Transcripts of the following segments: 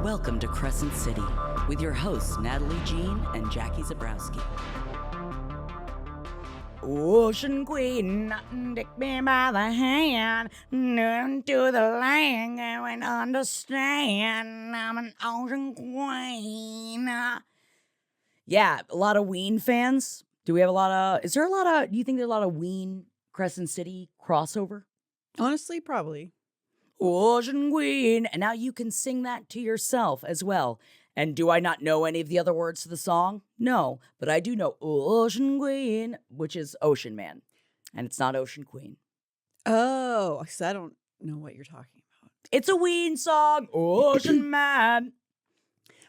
Welcome to Crescent City with your hosts Natalie Jean and Jackie Zabrowski. Ocean Queen, take me by the hand, into the land, and understand I'm an Ocean Queen. Yeah, a lot of Ween fans. Do you think there's a lot of Ween Crescent City crossover? Honestly, probably. Ocean Queen. And now you can sing that to yourself as well. And do I not know any of the other words to the song? No, but I do know Ocean Queen, which is Ocean Man. And it's not Ocean Queen. Oh, because I don't know what you're talking about. It's a Ween song, Ocean Man.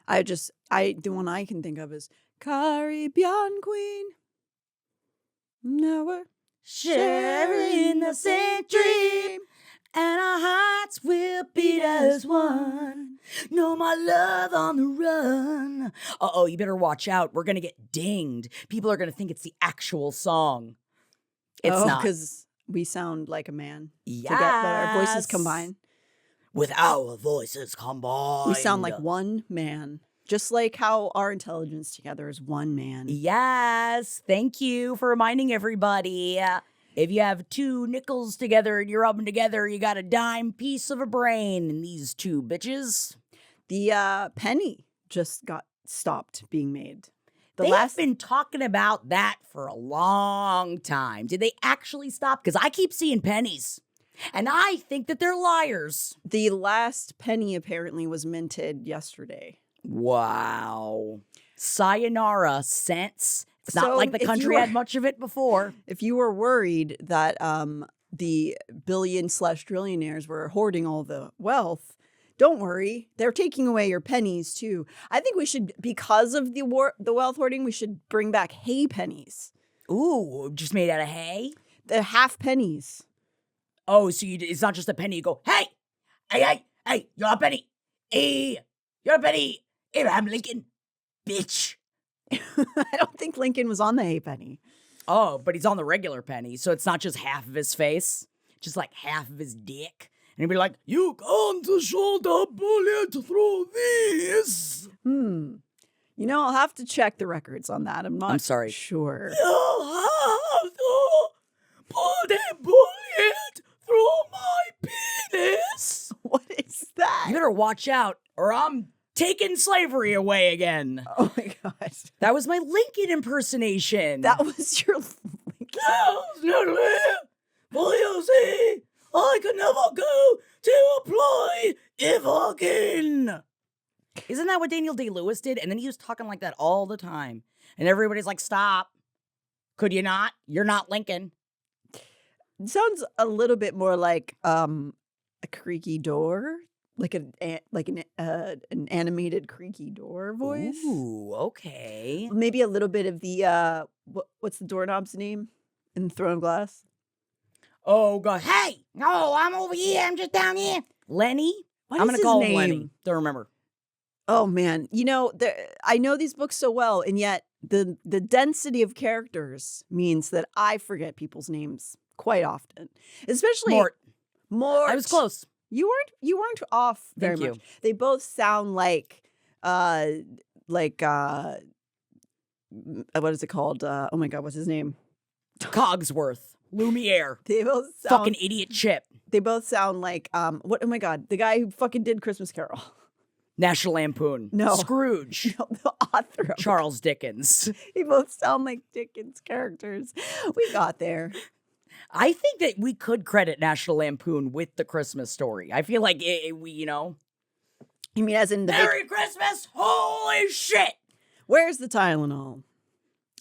The one I can think of is Caribbean Queen. Now we're sharing the same dream, and our hearts will beat as one. No, my love on the run. Uh-oh, you better watch out. We're going to get dinged. People are going to think it's the actual song. It's not. Because we sound like a man. Yes. Forget that our voices combine. With our voices combined. We sound like one man. Just like how our intelligence together is one man. Yes. Thank you for reminding everybody. If you have two nickels together and you rub them together, you got a dime piece of a brain in these two bitches. The penny just got stopped being made. They've been talking about that for a long time. Did they actually stop? Because I keep seeing pennies. And I think that they're liars. The last penny apparently was minted yesterday. Wow. Sayonara cents. It's not like the country had much of it before. If you were worried that the billion/trillionaires were hoarding all the wealth, don't worry. They're taking away your pennies too. I think we should, because of the wealth hoarding, we should bring back hay pennies. Ooh, just made out of hay? The half pennies. Oh, so it's not just a penny. You go, hey, you're a penny. Hey, you're a penny. Abraham Lincoln, bitch. I don't think Lincoln was on the hay penny. Oh, but he's on the regular penny, so it's not just half of his face, just like half of his dick. And he'd be like, you can't shoot a bullet through this. You know, I'll have to check the records on that. I'm sorry. Sure. You'll have to put a bullet through my penis. What is that? You better watch out, or I'm taking slavery away again. Oh my God. That was my Lincoln impersonation. That was your Lincoln. You see, I could never go to apply ever again. Isn't that what Daniel Day-Lewis did? And then he was talking like that all the time. And everybody's like, stop. Could you not? You're not Lincoln. It sounds a little bit more like a creaky door. Like an animated creaky door voice. Ooh, okay. Maybe a little bit of the what's the doorknob's name in Throne of Glass? Oh God! Hey, no, I'm over here. I'm just down here. Lenny. I'm gonna call him Lenny. Don't remember. Oh man, you know I know these books so well, and yet the density of characters means that I forget people's names quite often. Especially Mort. I was close. You weren't off very much. They both sound like what is it called? Oh my God, what's his name? Cogsworth. Lumiere. They both sound, fucking idiot Chip. They both sound like what? Oh my God, the guy who fucking did Christmas Carol. National Lampoon. No. Scrooge. No, the author of Charles Dickens. They both sound like Dickens characters. We got there. I think that we could credit National Lampoon with the Christmas Story. I feel like we, you know. You mean as in the Merry Christmas? Holy shit! Where's the Tylenol?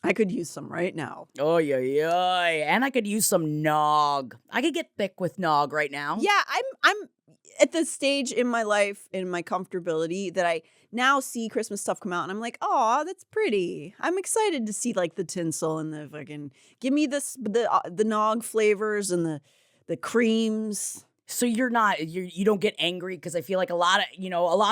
I could use some right now. Oh yeah, and I could use some nog. I could get thick with nog right now. Yeah, I'm at the stage in my life, in my comfortability, that I now see Christmas stuff come out and I'm like, oh, that's pretty. I'm excited to see like the tinsel and the fucking, give me the nog flavors and the creams. So you don't get angry because I feel like a lot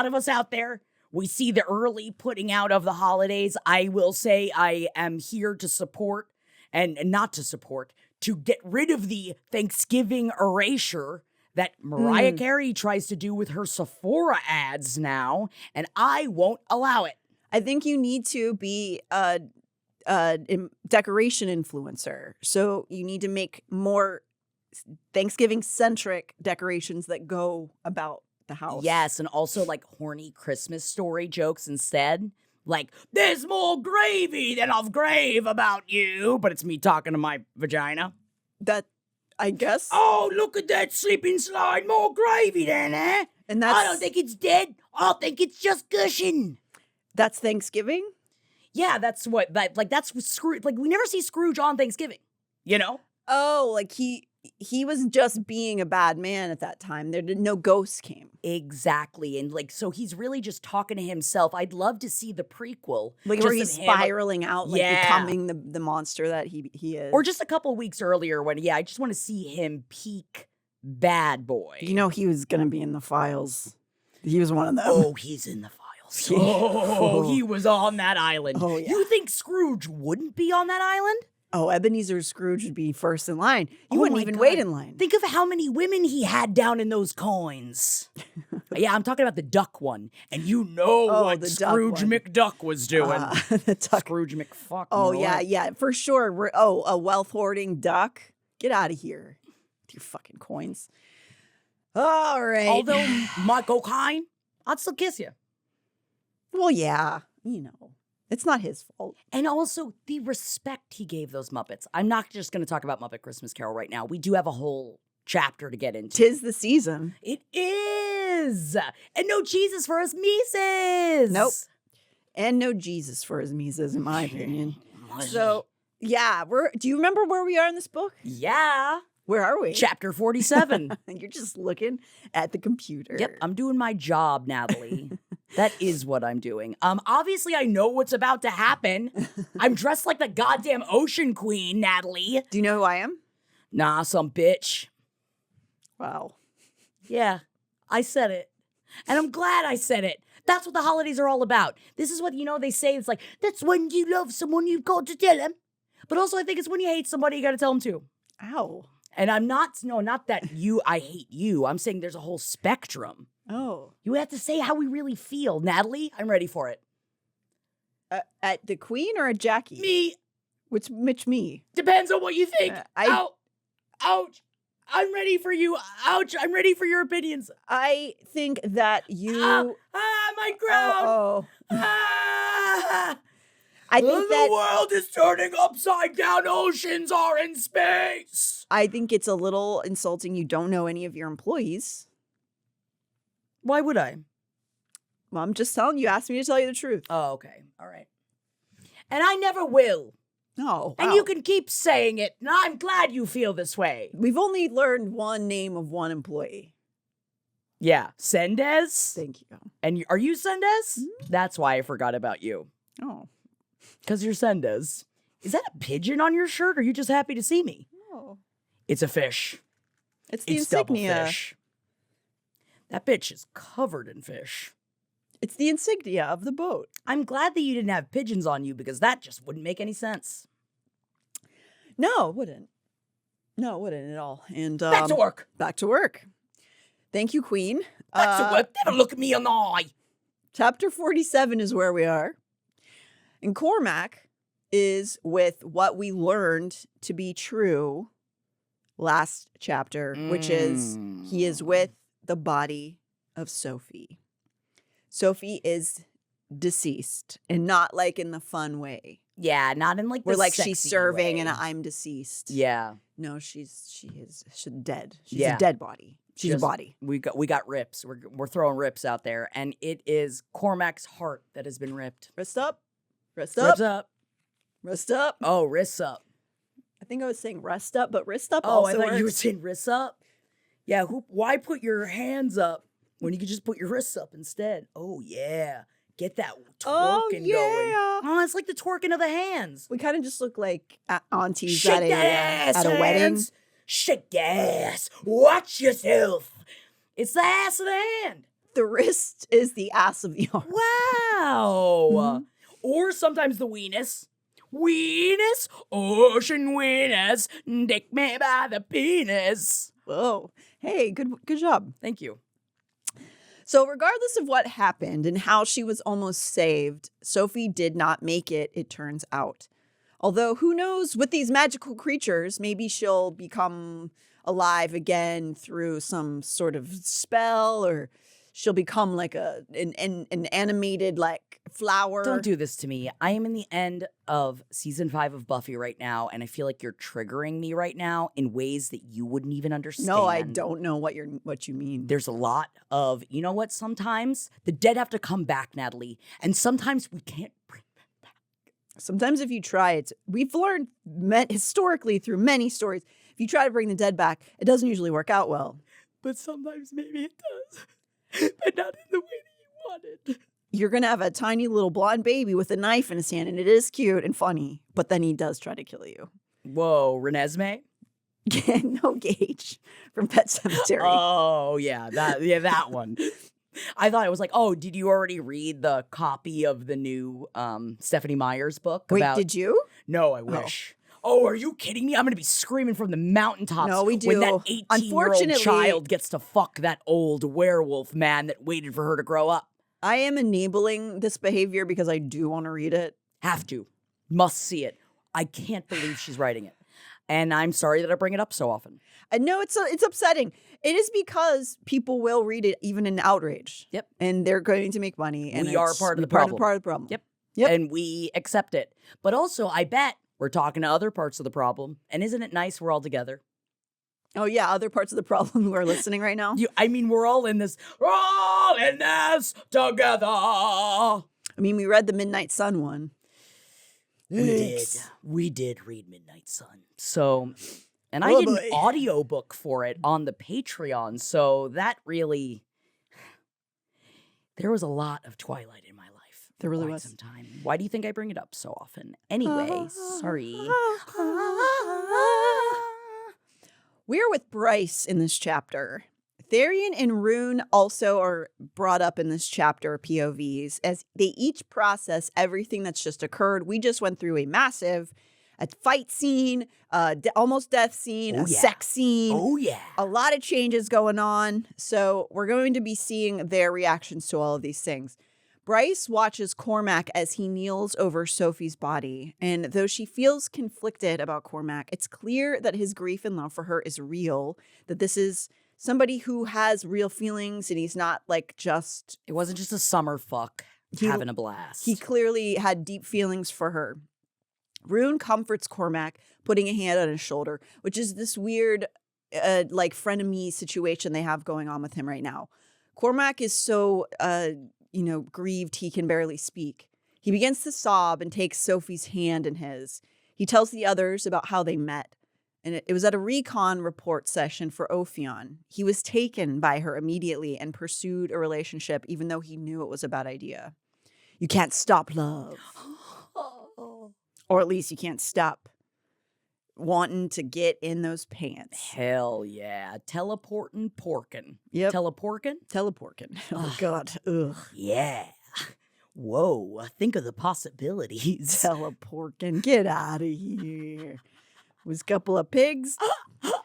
of us out there, we see the early putting out of the holidays. I will say I am here to support and not to support, to get rid of the Thanksgiving erasure that Mariah Carey tries to do with her Sephora ads now, and I won't allow it. I think you need to be a decoration influencer. So you need to make more Thanksgiving-centric decorations that go about the house. Yes, and also like horny Christmas story jokes instead. Like, there's more gravy than of grave about you, but it's me talking to my vagina. That, I guess. Oh, look at that sleeping slide. More gravy then, eh? And that's, I don't think it's dead. I think it's just gushing. That's Thanksgiving? Yeah, that's what, that's what Scrooge, like, we never see Scrooge on Thanksgiving, you know? Oh, like he was just being a bad man at that time. No ghosts came. Exactly. And like, so he's really just talking to himself. I'd love to see the prequel. Like just where he's of him, spiraling out, like Yeah. becoming the monster that he is. Or just a couple weeks earlier when, I just want to see him peak bad boy. You know, he was going to be in the files. He was one of them. Oh, he's in the files. Oh, he was on that island. Oh, yeah. You think Scrooge wouldn't be on that island? Oh, Ebenezer Scrooge would be first in line. You Oh wouldn't my even God. wait in line. Think of how many women he had down in those coins. Yeah, I'm talking about the duck one. And you know what the duck Scrooge one. McDuck was doing. The duck. Scrooge McFuck. Oh, you know yeah, what? yeah, for sure. A wealth hoarding duck. Get out of here with your fucking coins. All right. Although Michael Kine, I'd still kiss you. Well, yeah, it's not his fault. And also the respect he gave those Muppets. I'm not just going to talk about Muppet Christmas Carol right now. We do have a whole chapter to get into. 'Tis the season. It is. And no cheeses for us Mises. Nope. And no Jesus for his Mises, in my opinion. So, yeah, do you remember where we are in this book? Yeah. Where are we? Chapter 47. You're just looking at the computer. Yep, I'm doing my job, Natalie. That is what I'm doing. Obviously I know what's about to happen. I'm dressed like the goddamn Ocean Queen, Natalie. Do you know who I am? Nah, some bitch. Wow. Yeah, I said it. And I'm glad I said it. That's what the holidays are all about. This is what, they say. It's like, that's when you love someone, you've got to tell them. But also I think it's when you hate somebody, you got to tell them too. Ow. And I'm not that I hate you. I'm saying there's a whole spectrum. Oh. You have to say how we really feel. Natalie, I'm ready for it. At the Queen or at Jackie? Me. Which me? Depends on what you think. Ouch. I'm ready for you. Ouch. I'm ready for your opinions. I think that you... My crown. Oh. I think the world is turning upside down. Oceans are in space. I think it's a little insulting you don't know any of your employees. Why would I? Well, I'm just telling you. Asked me to tell you the truth. Oh, okay. All right. And I never will. Oh, And wow. you can keep saying it. And I'm glad you feel this way. We've only learned one name of one employee. Yeah. Sendez? Thank you. And are you Sendez? Mm-hmm. That's why I forgot about you. Oh. Because you're Sendez. Is that a pigeon on your shirt, or are you just happy to see me? Oh. It's a fish. It's the It's double insignia. fish. That bitch is covered in fish. It's the insignia of the boat. I'm glad that you didn't have pigeons on you, because that just wouldn't make any sense. No, it wouldn't. No, it wouldn't at all. And Back to work. Back to work. Thank you, Queen. Back to work. Never look at me in the eye. Chapter 47 is where we are. And Cormac is with what we learned to be true last chapter, which is he is with the body of Sophie. Sophie is deceased, and not like in the fun way. Yeah, not in like the Where like she's sexy serving way. and I'm deceased. Yeah. No, she's dead. She's Yeah. a dead body. She's Just- a body. We got rips. We're throwing rips out there, and it is Cormac's heart that has been ripped. Rest up. Rest Rips up. up. Rest up. Oh, wrists up. I think I was saying rest up, but wrist up Oh, also I thought you were works. saying wrists up. Yeah, why put your hands up when you could just put your wrists up instead? Oh, yeah. Get that Oh, twerking yeah. going. Oh, it's like the twerking of the hands. We kind of just look like aunties Shake at that ass, a wedding. hands. Shake the ass. Watch yourself. It's the ass of the hand. The wrist is the ass of the arm. Wow. Mhm. Or sometimes the weenus. Weenus, ocean weenus, dick me by the penis. Oh, hey, good job. Thank you. So regardless of what happened and how she was almost saved, Sophie did not make it turns out. Although who knows, with these magical creatures, maybe she'll become alive again through some sort of spell, or she'll become like an animated like flower. Don't do this to me. I am in the end of season 5 of Buffy right now, and I feel like you're triggering me right now in ways that you wouldn't even understand. No, I don't know what you mean. There's a lot of, you know what, sometimes the dead have to come back, Natalie, and sometimes we can't bring them back. Sometimes if you try it, we've learned historically through many stories, if you try to bring the dead back, it doesn't usually work out well. But sometimes maybe it does, but not in the way that you wanted. You're going to have a tiny little blonde baby with a knife in his hand, and it is cute and funny, but then he does try to kill you. Whoa, Renesmee? No, Gage from Pet Sematary. Oh, yeah, that one. I thought it was like, oh, did you already read the copy of the new Stephanie Meyer's book? Wait, did you? No, I wish. Oh, are you kidding me? I'm going to be screaming from the mountaintops. No, we do. When that 18-year-old child gets to fuck that old werewolf man that waited for her to grow up. I am enabling this behavior because I do want to read it. Have to. Must see it. I can't believe she's writing it. And I'm sorry that I bring it up so often. No, it's upsetting. It is because people will read it even in outrage. Yep. And they're going to make money. And we are part of the problem. Part of the problem. Yep. Yep. And we accept it. But also, I bet we're talking to other parts of the problem. And isn't it nice we're all together? Oh, yeah. Other parts of the problem who are listening right now. We're all in this. We're all in this together. I mean, we read the Midnight Sun one. We did read Midnight Sun. So, and I did an audiobook for it on the Patreon. So that really, there was a lot of Twilight in my life. There really was. Some time. Why do you think I bring it up so often? Anyway, sorry. We're with Bryce in this chapter. Tharion and Rune also are brought up in this chapter, POVs, as they each process everything that's just occurred. We just went through a massive fight scene, almost death scene, sex scene. Oh, yeah. A lot of changes going on. So we're going to be seeing their reactions to all of these things. Bryce watches Cormac as he kneels over Sophie's body. And though she feels conflicted about Cormac, it's clear that his grief and love for her is real, that this is somebody who has real feelings and he's not like just... It wasn't just a summer fuck having a blast. He clearly had deep feelings for her. Rune comforts Cormac, putting a hand on his shoulder, which is this weird like frenemy situation they have going on with him right now. Cormac is so, grieved he can barely speak. He begins to sob and takes Sophie's hand in his. He tells the others about how they met. And it was at a recon report session for Ophion. He was taken by her immediately and pursued a relationship, even though he knew it was a bad idea. You can't stop love. Or at least you can't stop wanting to get in those pants. Hell yeah. Teleporkin. Yep. Teleporkin? Teleporkin. Oh, God. Ugh. Yeah. Whoa. Think of the possibilities. Teleporkin. Get out of here. Was a couple of pigs. Oh,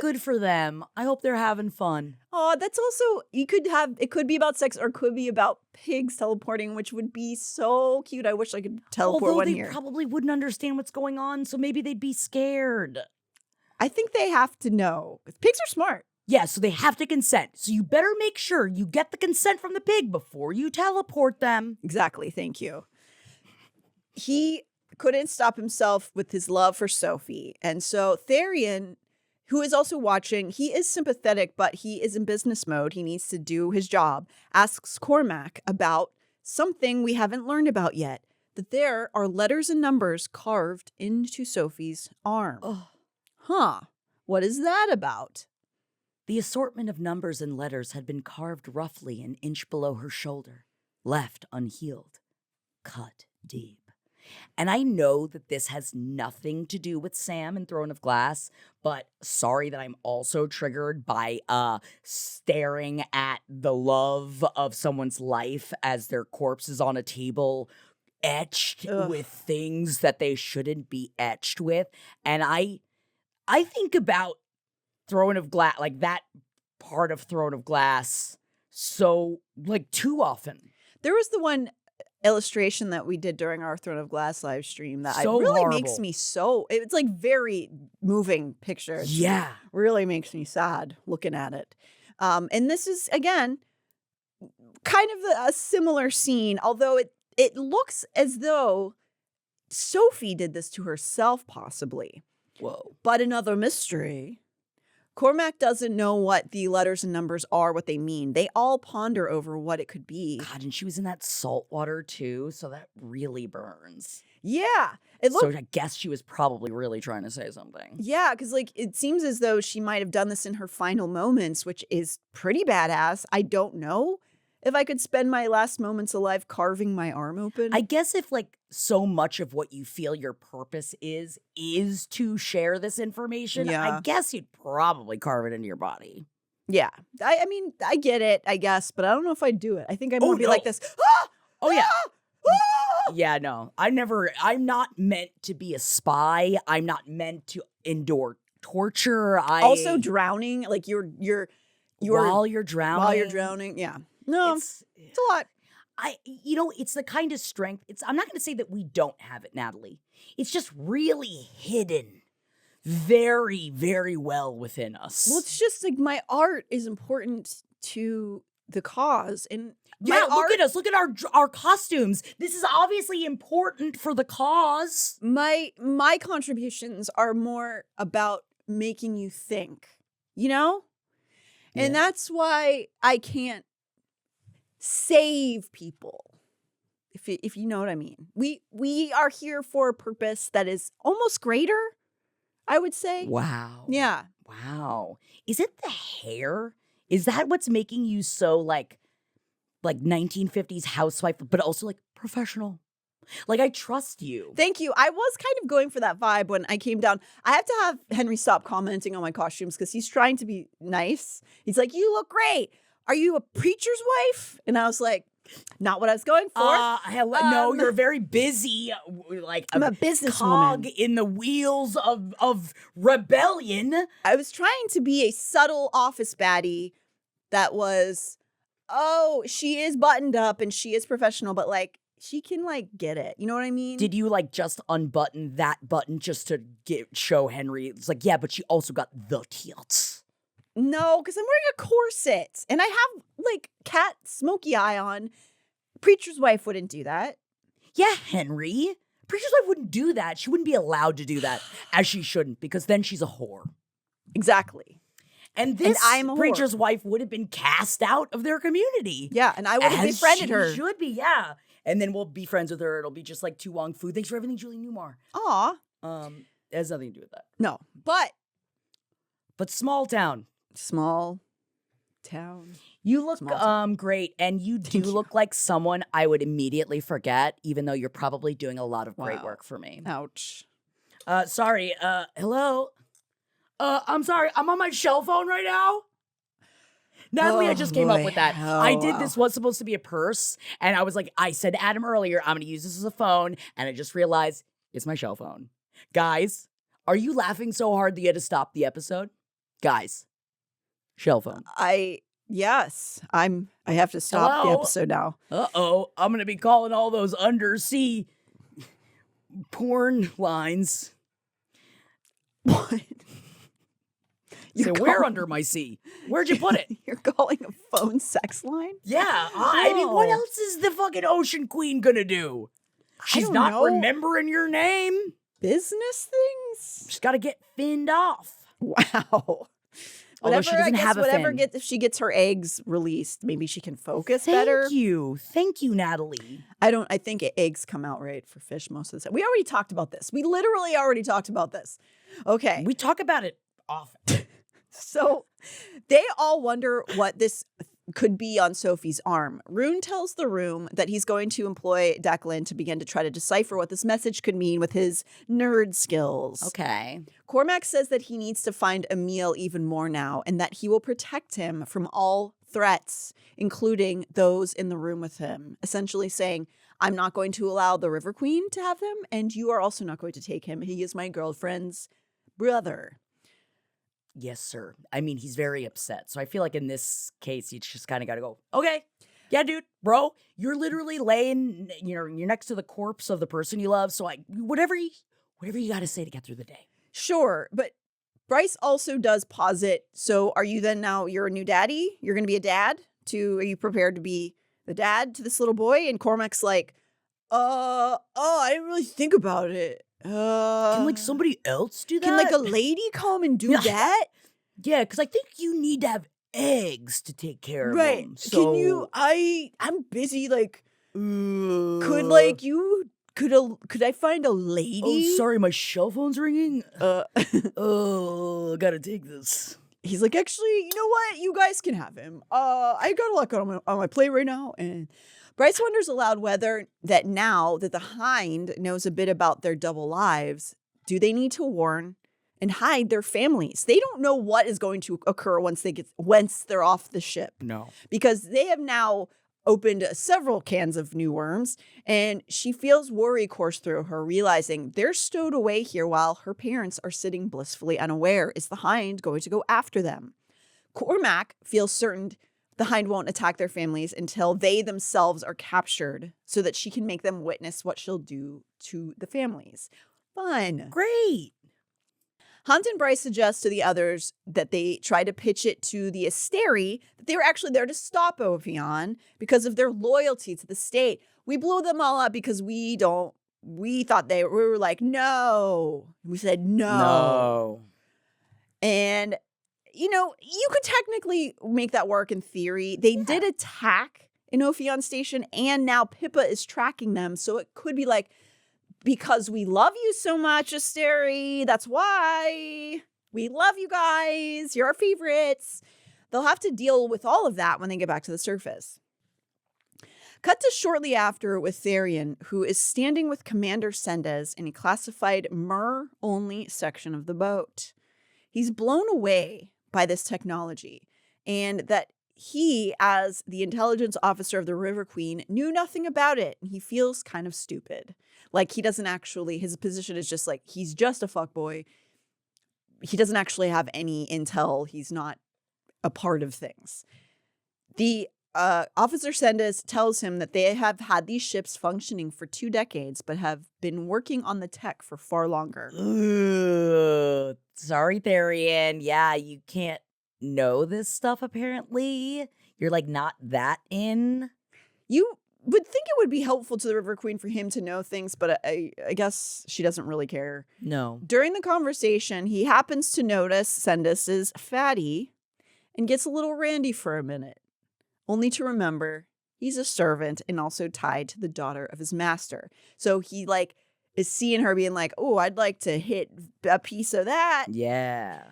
good for them. I hope they're having fun. Oh, that's also, it could be about sex or it could be about pigs teleporting, which would be so cute. I wish I could teleport one here. Although they probably wouldn't understand what's going on, so maybe they'd be scared. I think they have to know. Pigs are smart. Yeah, so they have to consent. So you better make sure you get the consent from the pig before you teleport them. Exactly. Thank you. He couldn't stop himself with his love for Sophie. And so Tharion, who is also watching, he is sympathetic, but he is in business mode. He needs to do his job. Asks Cormac about something we haven't learned about yet, that there are letters and numbers carved into Sophie's arm. Oh. Huh. What is that about? The assortment of numbers and letters had been carved roughly an inch below her shoulder, left unhealed, cut deep. And I know that this has nothing to do with Sam and Throne of Glass, but sorry that I'm also triggered by staring at the love of someone's life as their corpse is on a table etched with things that they shouldn't be etched with. And I think about Throne of Glass, like that part of Throne of Glass, so like too often. There was the one illustration that we did during our Throne of Glass live stream that So really horrible. makes me so, it's like very moving picture. It's Yeah. really makes me sad looking at it. And this is, again, kind of a similar scene, although it looks as though Sophie did this to herself, possibly. Whoa. But another mystery. Cormac doesn't know what the letters and numbers are, what they mean. They all ponder over what it could be. God, and she was in that salt water too, so that really burns. Yeah. So I guess she was probably really trying to say something. Yeah, because like it seems as though she might have done this in her final moments, which is pretty badass. I don't know if I could spend my last moments alive carving my arm open. I guess if like so much of what you feel your purpose is to share this information, Yeah. I guess you'd probably carve it into your body. Yeah. I mean, I get it, I guess, but I don't know if I'd do it. I think I'm going to be like this. Ah! Oh, yeah. Ah! Yeah, no. I'm not meant to be a spy. I'm not meant to endure torture. Also drowning, like you're while you're drowning. While you're drowning, yeah. No, it's a lot. It's the kind of strength. I'm not going to say that we don't have it, Natalie. It's just really hidden very, very well within us. Well, it's just like my art is important to the cause, and yeah, look at us. Look at our costumes. This is obviously important for the cause. My contributions are more about making you think, you know? Yeah. And that's why I can't save people. If you know what I mean. We are here for a purpose that is almost greater, I would say. Wow. Yeah. Wow. Is it the hair? Is that what's making you so like 1950s housewife, but also like professional? Like, I trust you. Thank you. I was kind of going for that vibe when I came down. I have to have Henry stop commenting on my costumes because he's trying to be nice. He's like, "You look great. Are you a preacher's wife?" And I was like, not what I was going for. No, you're very busy. Like I'm a businesswoman. Cog in the wheels of rebellion. I was trying to be a subtle office baddie that was, oh, she is buttoned up and she is professional, but like she can like get it. You know what I mean? Did you like just unbutton that button just to show Henry? It's like, yeah, but she also got the tilts. No, because I'm wearing a corset and I have like cat smoky eye on. Preacher's wife wouldn't do that. Yeah, Henry. Preacher's wife wouldn't do that. She wouldn't be allowed to do that, as she shouldn't, because then she's a whore. Exactly. And this I'm a preacher's whore. wife would have been cast out of their community. Yeah, and I would have befriended her. Should be, yeah. And then we'll be friends with her. It'll be just like Tu Wong Fu. Thanks for everything, Julie Newmar. Aw. It has nothing to do with that. No, but small town. Small town. You look Small great, and you do look like someone I would immediately forget, even though you're probably doing a lot of great work for me. Ouch. Sorry. Hello. I'm sorry. I'm on my cell phone right now. Natalie, I just came up with that. I did this was supposed to be a purse, and I was like, I said to Adam earlier, I'm going to use this as a phone, and I just realized it's my cell phone. Guys, are you laughing so hard that you had to stop the episode? Guys, cell phone. Yes, I have to stop the episode now. Uh-oh, I'm going to be calling all those undersea porn lines. What? So we're under my sea. Where'd you put it? You're calling a phone sex line? Yeah. I mean, what else is the fucking ocean queen gonna do? She's don't not know. remembering your name. Business things? She's got to get finned off. Wow. Although she doesn't have a fin. If she gets her eggs released, maybe she can focus better. Thank you, Natalie. I think eggs come out right for fish most of the time. We already talked about this. We literally already talked about this. Okay. We talk about it often. So they all wonder what this could be on Sophie's arm. Rune tells the room that he's going to employ Declan to begin to try to decipher what this message could mean with his nerd skills. Okay. Cormac says that he needs to find Emil even more now and that he will protect him from all threats, including those in the room with him, essentially saying, I'm not going to allow the River Queen to have him, and you are also not going to take him. He is my girlfriend's brother. Yes, sir. I mean, he's very upset. So I feel like in this case, you just kind of got to go, okay, yeah, dude, bro, you're literally laying, you're next to the corpse of the person you love. So whatever you got to say to get through the day. Sure, but Bryce also does posit, so are you then now, you're a new daddy? You're going to be a dad? Are you prepared to be the dad to this little boy? And Cormac's like, I didn't really think about it. Can like somebody else do that? Can like a lady come and do that? Yeah, because I think you need to have eggs to take care of Right. them. So Can you, I'm busy, like, could like you, could I find a lady? Oh, sorry, my cell phone's ringing. Oh, gotta take this. He's like, actually, you know what? You guys can have him. I got a lot on my plate right now. And Bryce wonders aloud whether that now that the Hind knows a bit about their double lives, do they need to warn and hide their families? They don't know what is going to occur once they're off the ship. No. Because they have now opened several cans of new worms, and she feels worry course through her, realizing they're stowed away here while her parents are sitting blissfully unaware. Is the Hind going to go after them? Cormac feels certain the Hind won't attack their families until they themselves are captured so that she can make them witness what she'll do to the families. Fun. Great. Hunt and Bryce suggest to the others that they try to pitch it to the Asteri that they were actually there to stop Ophion because of their loyalty to the state. We blew them all up because we thought we were like, no. We said no. And, you know, you could technically make that work in theory. They did attack in Ophion Station, and now Pippa is tracking them. So it could be like, because we love you so much, Asteri. That's why we love you guys. You're our favorites. They'll have to deal with all of that when they get back to the surface. Cut to shortly after with Tharion, who is standing with Commander Sendes in a classified Mer-only section of the boat. He's blown away by this technology, and that he, as the intelligence officer of the River Queen, knew nothing about it. And he feels kind of stupid. Like he doesn't actually, his position is just like, he's just a fuckboy. He doesn't actually have any intel. He's not a part of things. The Officer Sendes tells him that they have had these ships functioning for 2 decades, but have been working on the tech for far longer. Ooh, sorry, Tharion. Yeah, you can't know this stuff, apparently. You're like not that in. You would think it would be helpful to the River Queen for him to know things, but I guess she doesn't really care. No. During the conversation, he happens to notice Sendes's fatty and gets a little randy for a minute, only to remember he's a servant and also tied to the daughter of his master. So he like is seeing her being like, oh, I'd like to hit a piece of that. Yeah.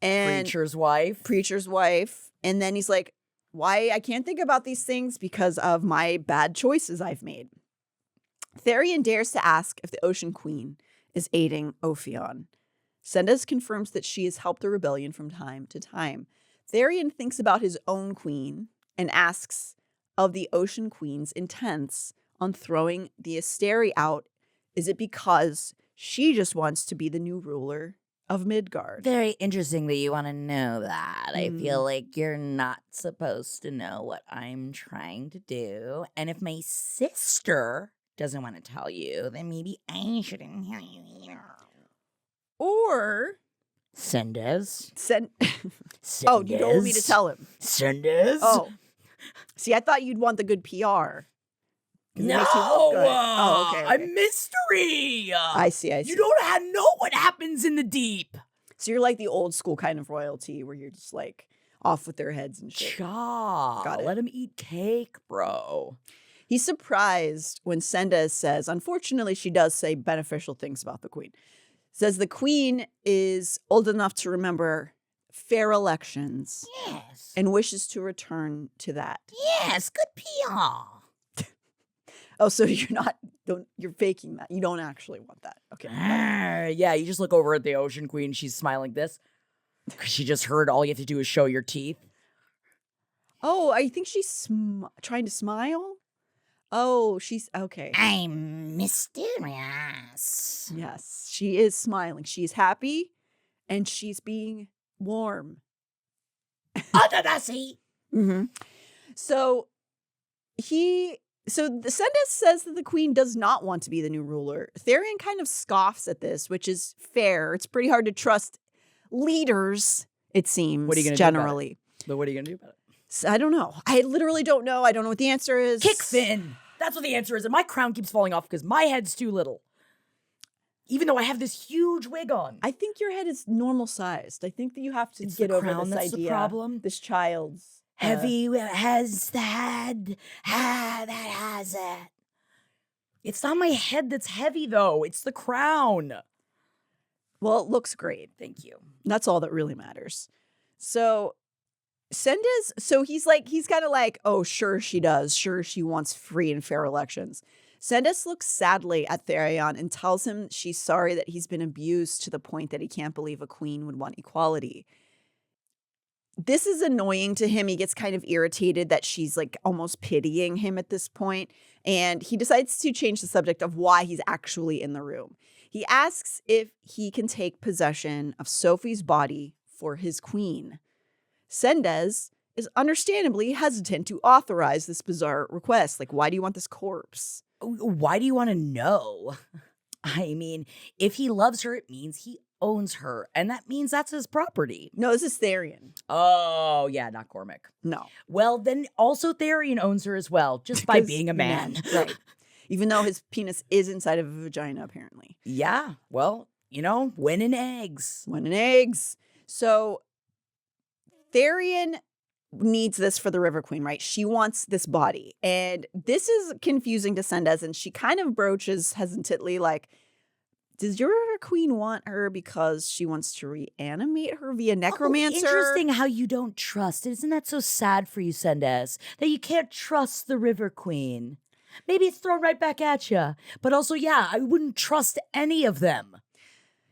And Preacher's wife. And then he's like, why I can't think about these things because of my bad choices I've made. Tharion dares to ask if the Ocean Queen is aiding Ophion. Sendes confirms that she has helped the rebellion from time to time. Tharion thinks about his own queen and asks of the Ocean Queen's intents on throwing the Asteri out. Is it because she just wants to be the new ruler of Midgard? Very interesting that you want to know that. I feel like you're not supposed to know what I'm trying to do. And if my sister doesn't want to tell you, then maybe I shouldn't tell you either. Or Sendes. Oh, you don't want me to tell him. Sendes. Oh. See, I thought you'd want the good PR. No, Oh, okay. I'm mystery. I see. You don't know what happens in the deep. So you're like the old school kind of royalty where you're just like off with their heads and shit. Got it. Let him eat cake, bro. He's surprised when Sendes says, unfortunately, she does say beneficial things about the queen. Says the queen is old enough to remember fair elections. Yes. And wishes to return to that. Yes, good PR. Oh, so you're faking that. You don't actually want that. Okay. Yeah, you just look over at the Ocean Queen. She's smiling this. She just heard all you have to do is show your teeth. Oh, I think she's trying to smile. Oh, she's okay. I'm mysterious. Yes, she is smiling. She's happy and she's being warm. Underarm. Mm-hmm. So the Sendes says that the queen does not want to be the new ruler. Tharion kind of scoffs at this, which is fair. It's pretty hard to trust leaders, it seems, What are you gonna generally. do about it? But what are you going to do about it? So I don't know. I literally don't know. I don't know what the answer is. Kick Finn. That's what the answer is. And my crown keeps falling off because my head's too little. Even though I have this huge wig on. I think your head is normal sized. I think that you have to It's get the over crown this that's idea. the problem. This child's Heavy has the head. That has it. It's not my head that's heavy, though. It's the crown. Well, it looks great. Thank you. That's all that really matters. So Sendes, he's kind of like, oh, sure she does. Sure she wants free and fair elections. Sendes looks sadly at Tharion and tells him she's sorry that he's been abused to the point that he can't believe a queen would want equality. This is annoying to him. He gets kind of irritated that she's like almost pitying him at this point, and he decides to change the subject of why he's actually in the room. He asks if he can take possession of Sophie's body for his queen. Sendes is understandably hesitant to authorize this bizarre request. Like, why do you want this corpse? Why do you want to know? I mean, if he loves her, it means he owns her, and that means that's his property. No, this is Tharion. Oh, yeah, not Cormac. No. Well, then also Tharion owns her as well, just by being a man. Right. Even though his penis is inside of a vagina, apparently. Yeah, well, winning eggs. Winning eggs. So Tharion needs this for the River Queen, right? She wants this body. And this is confusing to Sendes, and she kind of broaches hesitantly like, does your River Queen want her because she wants to reanimate her via necromancer? Oh, interesting how you don't trust. Isn't that so sad for you, Sendes? That you can't trust the River Queen. Maybe it's thrown right back at you. But also, yeah, I wouldn't trust any of them.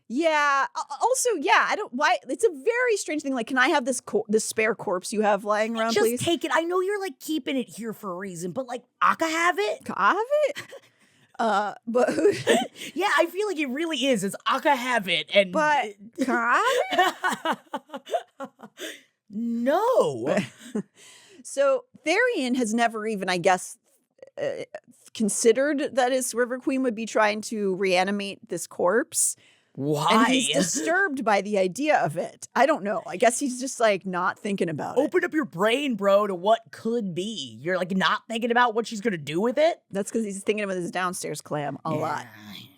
Yeah. Also, yeah, I don't. Why? It's a very strange thing. Like, can I have this spare corpse you have lying around, Just please? take it. I know you're like keeping it here for a reason, but like, I can have it. Can I have it? But yeah, I feel like it really is. It's I can have it, and but can I have it? No. So Tharion has never even, I guess, considered that his River Queen would be trying to reanimate this corpse. Why? And he's disturbed by the idea of it. I don't know. I guess he's just like not thinking about it. Open up your brain, bro, to what could be. You're like not thinking about what she's going to do with it? That's because he's thinking about his downstairs clam a lot.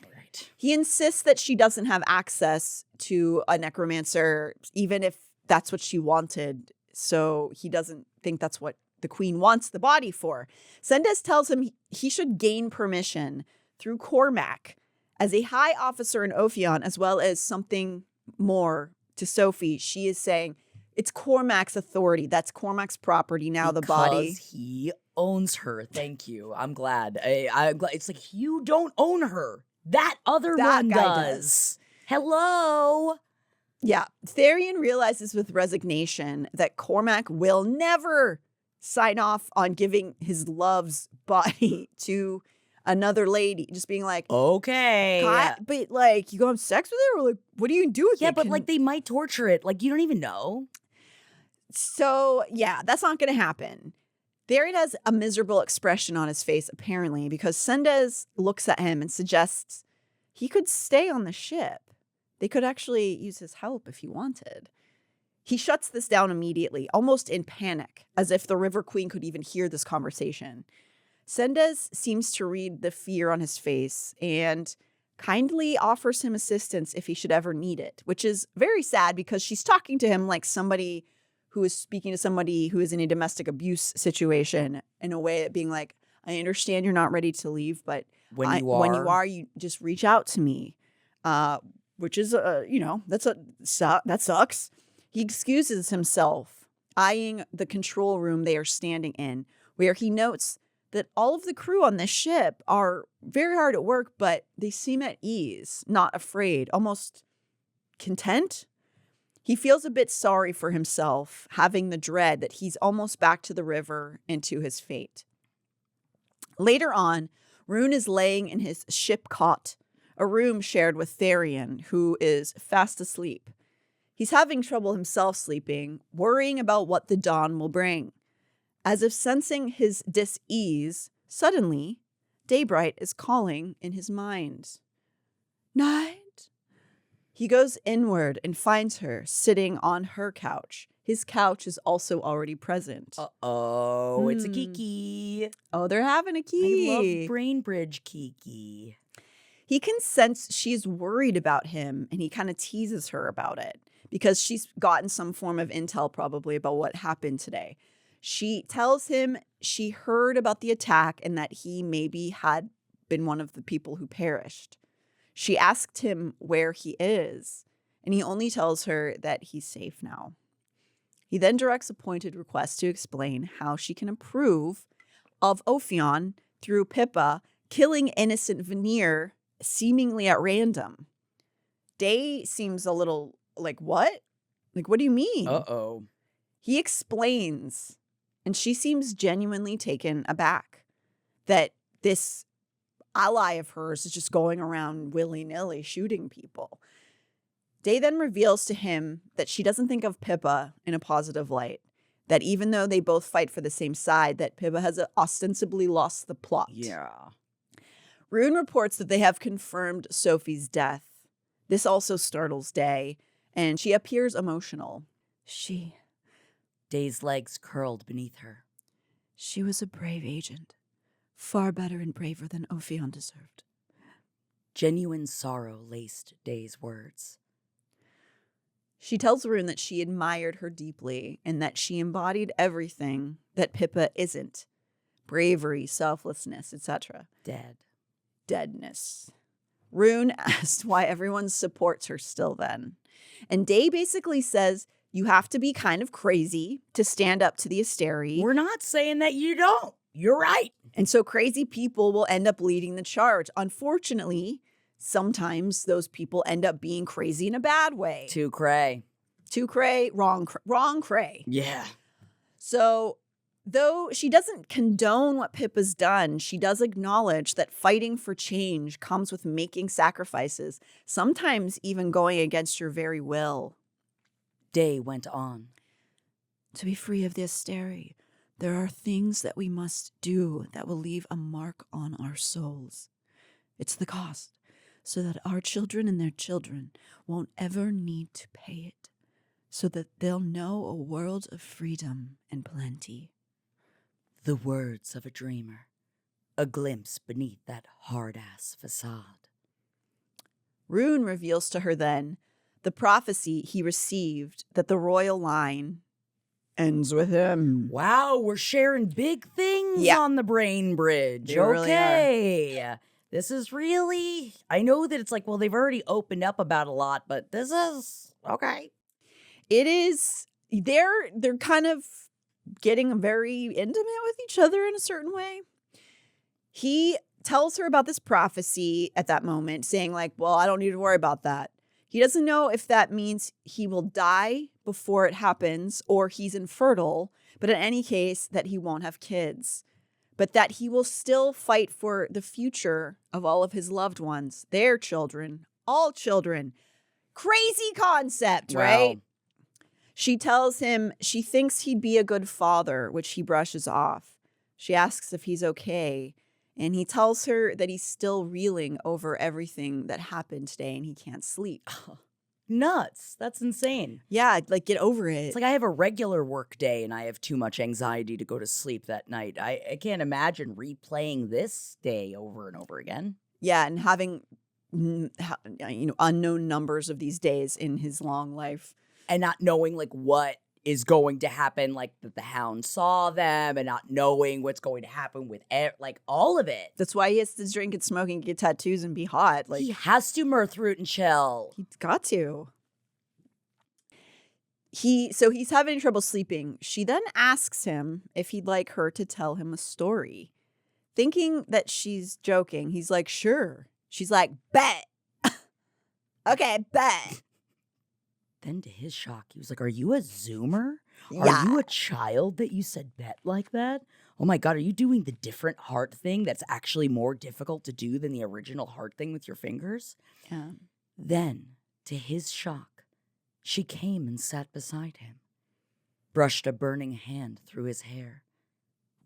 Right. He insists that she doesn't have access to a necromancer, even if that's what she wanted. So he doesn't think that's what the queen wants the body for. Sendes tells him he should gain permission through Cormac as a high officer in Ophion, as well as something more to Sophie. She is saying it's Cormac's authority. That's Cormac's property now, the body. Because he owns her. Thank you. I'm glad. I'm glad. It's like, you don't own her. That other one guy does. Hello. Yeah. Tharion realizes with resignation that Cormac will never sign off on giving his love's body to another lady, just being like, okay. But like, you go have sex with her? Or like, what do you do with it? Yeah, but like they might torture it. Like, you don't even know. So yeah, that's not going to happen. Tharion has a miserable expression on his face, apparently, because Sendes looks at him and suggests he could stay on the ship. They could actually use his help if he wanted. He shuts this down immediately, almost in panic, as if the River Queen could even hear this conversation. Sendes seems to read the fear on his face and kindly offers him assistance if he should ever need it, which is very sad because she's talking to him like somebody who is speaking to somebody who is in a domestic abuse situation, in a way of being like, I understand you're not ready to leave, but when you are, you just reach out to me, which is, that sucks. He excuses himself, eyeing the control room they are standing in, where he notes that all of the crew on this ship are very hard at work, but they seem at ease, not afraid, almost content. He feels a bit sorry for himself, having the dread that he's almost back to the river and to his fate. Later on, Rune is laying in his ship cot, a room shared with Tharion, who is fast asleep. He's having trouble himself sleeping, worrying about what the dawn will bring. As if sensing his dis-ease, suddenly, Daybright is calling in his mind. Night. He goes inward and finds her sitting on her couch. His couch is also already present. Uh-oh, it's a Kiki. Oh, they're having a I kiki. love brainbridge Kiki. He can sense she's worried about him, and he kind of teases her about it because she's gotten some form of intel probably about what happened today. She tells him she heard about the attack and that he maybe had been one of the people who perished. She asked him where he is, and he only tells her that he's safe now. He then directs a pointed request to explain how she can approve of Ophion through Pippa killing innocent Veneer seemingly at random. Day seems a little like, what? Like, what do you mean? Uh-oh. He explains, and she seems genuinely taken aback that this ally of hers is just going around willy-nilly shooting people. Day then reveals to him that she doesn't think of Pippa in a positive light, that even though they both fight for the same side, that Pippa has ostensibly lost the plot. Yeah. Rune reports that they have confirmed Sophie's death. This also startles Day, and she appears emotional. Day's legs curled beneath her. She was a brave agent. Far better and braver than Ophion deserved. Genuine sorrow laced Day's words. She tells Rune that she admired her deeply and that she embodied everything that Pippa isn't. Bravery, selflessness, etc. Deadness. Rune asked why everyone supports her still then. And Day basically says you have to be kind of crazy to stand up to the Asteri. We're not saying that you don't. You're right. And so crazy people will end up leading the charge. Unfortunately, sometimes those people end up being crazy in a bad way. Too cray. Too cray, wrong cray. Yeah. So though she doesn't condone what Pippa's done, she does acknowledge that fighting for change comes with making sacrifices, sometimes even going against your very will. Day went on. To be free of the Asteri, there are things that we must do that will leave a mark on our souls. It's the cost, so that our children and their children won't ever need to pay it, so that they'll know a world of freedom and plenty. The words of a dreamer, a glimpse beneath that hard-ass facade. Rune reveals to her then the prophecy he received that the royal line ends with him. Wow, we're sharing big things on the brain bridge. They really are. This is really, I know that it's like, well, they've already opened up about a lot, but this is, okay. It is, they're kind of getting very intimate with each other in a certain way. He tells her about this prophecy at that moment, saying like, well, I don't need to worry about that. He doesn't know if that means he will die before it happens or he's infertile, but in any case, that he won't have kids, but that he will still fight for the future of all of his loved ones, their children, all children. Crazy concept, right? Wow. She tells him she thinks he'd be a good father, which he brushes off. She asks if he's okay, and he tells her that he's still reeling over everything that happened today and he can't sleep. Nuts. That's insane. Yeah, like get over it. It's like I have a regular work day and I have too much anxiety to go to sleep that night. I can't imagine replaying this day over and over again. Yeah, and having unknown numbers of these days in his long life. And not knowing like what is going to happen, like that the hound saw them, and not knowing what's going to happen with like all of it. That's why he has to drink and smoke and get tattoos and be hot. Like he has to mirth, root, and chill. He's got to. So he's having trouble sleeping. She then asks him if he'd like her to tell him a story. Thinking that she's joking, he's like, sure. She's like, bet. Okay, bet. Then to his shock, he was like, are you a Zoomer? Yeah. Are you a child that you said bet like that? Oh my God, are you doing the different heart thing that's actually more difficult to do than the original heart thing with your fingers? Yeah. Then, to his shock, She came and sat beside him, brushed a burning hand through his hair,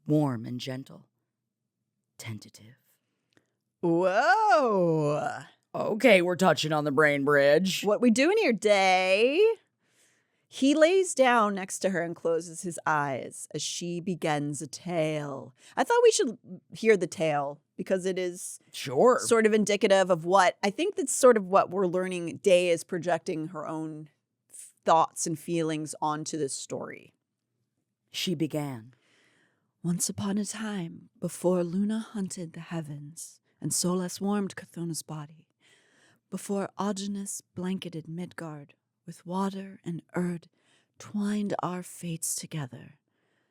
warm and gentle, tentative. Whoa. Okay, we're touching on the brain bridge. What we doing here, Day? He lays down next to her and closes his eyes as she begins a tale. I thought we should hear the tale because it is Sure. sort of indicative of what I think that's sort of what we're learning. Day is projecting her own thoughts and feelings onto this story. She began. Once upon a time, before Luna hunted the heavens and Solas warmed Cathona's body, before Augenis blanketed Midgard with water and Erd twined our fates together,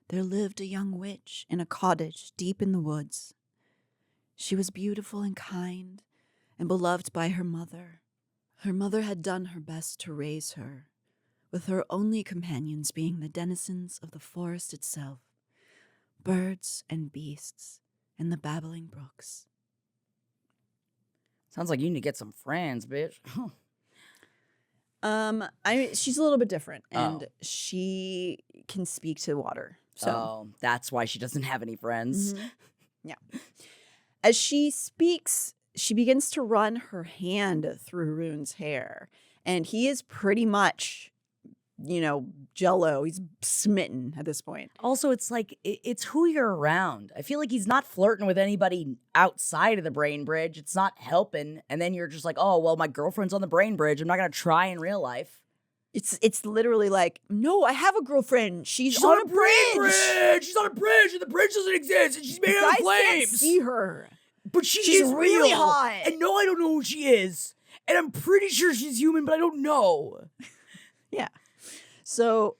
there lived a young witch in a cottage deep in the woods. She was beautiful and kind and beloved by her mother. Her mother had done her best to raise her, with her only companions being the denizens of the forest itself, birds and beasts, and the babbling brooks. Sounds like you need to get some friends, bitch. She's a little bit different, and she can speak to water. So that's why she doesn't have any friends. Mhm. Yeah. As she speaks, she begins to run her hand through Rune's hair, and he is pretty much, jello. He's smitten at this point. Also, it's like, it's who you're around. I feel like he's not flirting with anybody outside of the brain bridge. It's not helping. And then you're just like, oh, well, my girlfriend's on the brain bridge. I'm not going to try in real life. It's literally like, no, I have a girlfriend. She's on a bridge. She's on a bridge, and the bridge doesn't exist, and she's made out of Guys can't flames. see her. But She's is really real. hot. And no, I don't know who she is. And I'm pretty sure she's human, but I don't know. Yeah. So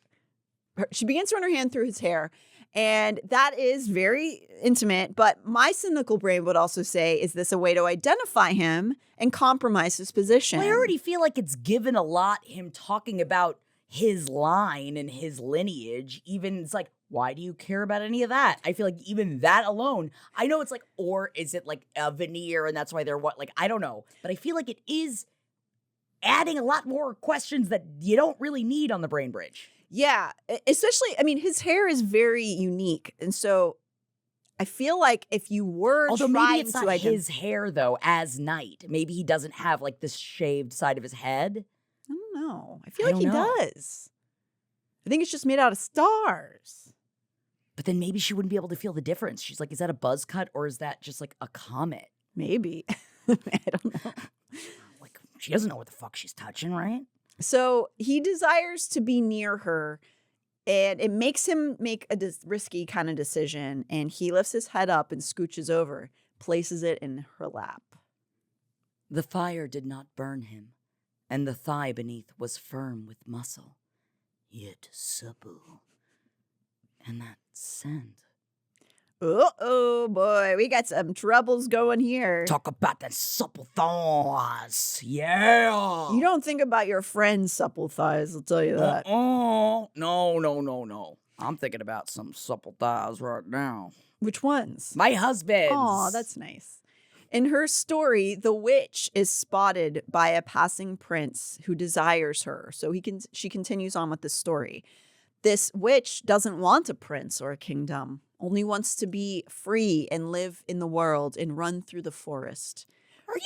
she begins to run her hand through his hair, and that is very intimate. But my cynical brain would also say, is this a way to identify him and compromise his position? Well, I already feel like it's given a lot, him talking about his line and his lineage. Even it's like, why do you care about any of that? I feel like even that alone, I know it's like, or is it like a veneer and that's why they're what? Like, I don't know. But I feel like it is adding a lot more questions that you don't really need on the brain bridge. Yeah, especially, his hair is very unique. And so I feel like if you were Although trying maybe it's to not his hair, though, as Knight. Maybe he doesn't have, like, this shaved side of his head. I don't know. I feel I like he don't know. does. I think it's just made out of stars. But then maybe she wouldn't be able to feel the difference. She's like, is that a buzz cut or is that just, like, a comet? Maybe. I don't know. Like, she doesn't know what the fuck she's touching, right? So he desires to be near her, and it makes him make a risky kind of decision. And he lifts his head up and scooches over, places it in her lap. The fire did not burn him, and the thigh beneath was firm with muscle, yet supple. And that scent. Oh boy, we got some troubles going here. Talk about that supple thighs. Yeah. You don't think about your friend's supple thighs, I'll tell you that. Oh, no. I'm thinking about some supple thighs right now. Which ones? My husband's. Aw, that's nice. In her story, the witch is spotted by a passing prince who desires her. So she continues on with the story. This witch doesn't want a prince or a kingdom, only wants to be free and live in the world and run through the forest. Do